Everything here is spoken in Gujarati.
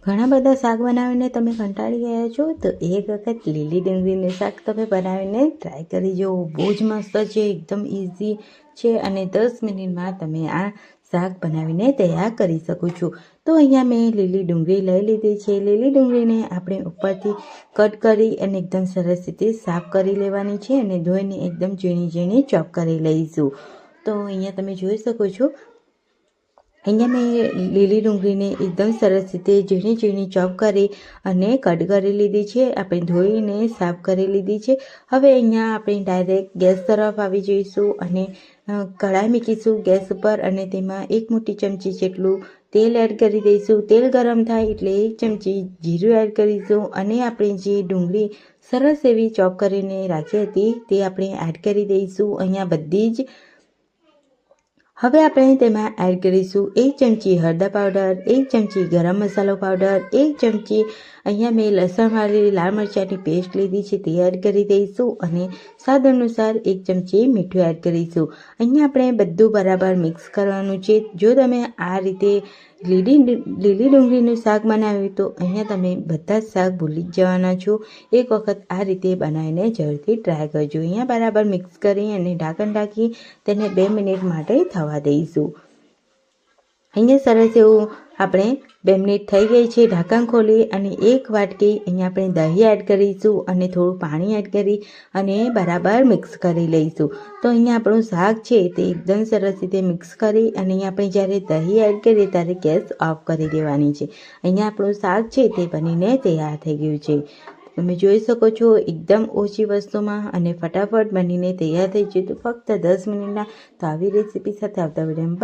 ઘણા બધા શાક બનાવીને તમે કંટાળી ગયા છો તો એક વખત લીલી ડુંગળીનું શાક તમે બનાવીને ટ્રાય કરી જુઓ. બહુ જ મસ્ત છે, એકદમ ઇઝી છે અને 10 મિનિટમાં તમે આ શાક બનાવીને તૈયાર કરી શકો છો. તો અહીંયા મેં લીલી ડુંગળી લઈ લીધી છે. લીલી ડુંગળીને આપણે ઉપરથી કટ કરી અને એકદમ સરસ રીતે સાફ કરી લેવાની છે અને ધોઈને એકદમ ઝીણી ઝીણી ચોપ કરી લઈશું. તો અહીંયા તમે જોઈ શકો છો, અહીંયા મેં લીલી ડુંગળીને એકદમ સરસ રીતે ઝીણી ઝીણી ચોપ કરી અને કટ કરી લીધી છે. આપણે ધોઈને સાફ કરી લીધી છે. હવે અહીંયા આપણે ડાયરેક્ટ ગેસ તરફ આવી જઈશું અને કઢાઈ મૂકીશું ગેસ ઉપર અને તેમાં 1 મોટી ચમચી જેટલું તેલ એડ કરી દઈશું. તેલ ગરમ થાય એટલે 1 ચમચી જીરું એડ કરીશું અને આપણે જે ડુંગળી સરસ એવી ચોપ કરીને રાખી હતી તે આપણે એડ કરી દઈશું અહીંયા બધી જ. હવે આપણે તેમાં એડ કરીશું 1 ચમચી હળદર પાવડર, 1 ચમચી ગરમ મસાલો પાવડર, 1 ચમચી અહીંયા મેં લસણવાળી લાલ મરચાંની પેસ્ટ લીધી છે તે એડ કરી દઈશું અને સ્વાદ અનુસાર 1 ચમચી મીઠું એડ કરીશું. અહીંયા આપણે બધું બરાબર મિક્સ કરવાનું છે. જો તમે આ રીતે લીલી ડુંગળીનું શાક બનાવ્યું તો અહીંયા તમે બધા જ શાક ભૂલી જ જવાના છો. એક વખત આ રીતે બનાવીને જરૂરથી ટ્રાય કરજો. અહીંયા બરાબર મિક્સ કરી અને ઢાંકણ ઢાંકી તેને 2 મિનિટ માટે થવા દઈશું. અહીંયા સરસ એવું આપણે 2 મિનિટ થઈ ગઈ છે. ઢાંકણ ખોલી અને 1 વાટકી અહીંયા આપણે દહીં એડ કરીશું અને થોડું પાણી એડ કરી અને બરાબર મિક્સ કરી લઈશું. તો અહીંયા આપણું શાક છે તે એકદમ સરસ રીતે મિક્સ કરી અને અહીંયા આપણે જ્યારે દહીં એડ કરીએ ત્યારે ગેસ ઓફ કરી દેવાની છે. અહીંયા આપણું શાક છે તે બનીને તૈયાર થઈ ગયું છે. તમે જોઈ શકો છો એકદમ ઓછી વસ્તુમાં અને ફટાફટ બનીને તૈયાર થઈ જાય. તો ફક્ત 10 મિનિટના. તો આવી રેસીપી સાથે આવતા વિડીયોમાં